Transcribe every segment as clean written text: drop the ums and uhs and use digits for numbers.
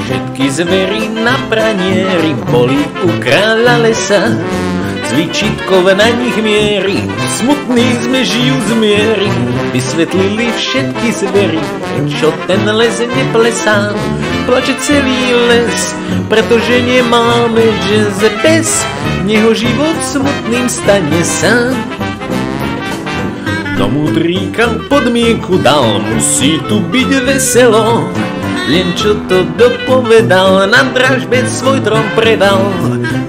Všetky zvery na pranieri boli u kráľa lesa. Z výčitkov na nich miery, smutní sme žijú z miery. Vysvetlili všetky zvery, prečo ten les neplesá. Plače celý les, pretože nemáme žeze pes. Neho život smutným stane sám. No múdríka podmienku dal, musí tu byť veselo. Len čo to dopovedal, na dražbe svoj drom predal.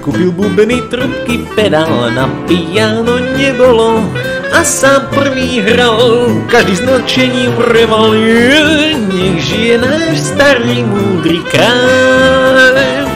Kúpil bubny, trubky, pedál, na piano nebolo. A sám prvý hral, každý s nadšením reval. Nech žije náš starý múdry kráľ.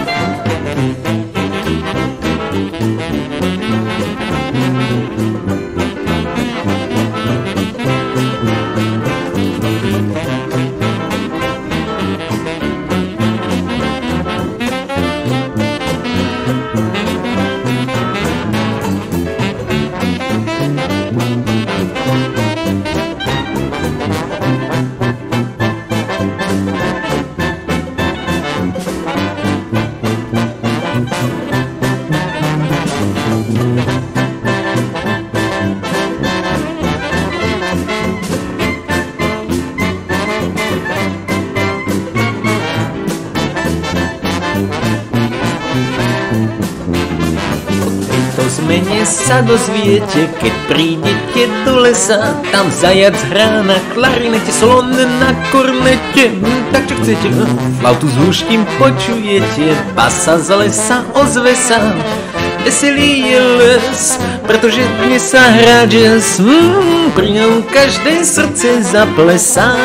Zmene sa dozviete, keď prídete do lesa. Tam zajac hrá na klarinete, slon na kornete. Tak čo chcete, flautu s húškým počujete, basa z lesa ozve sa. Veselý je les, pretože dnes sa hrá jazz. Pri ňom každé srdce zaplesá.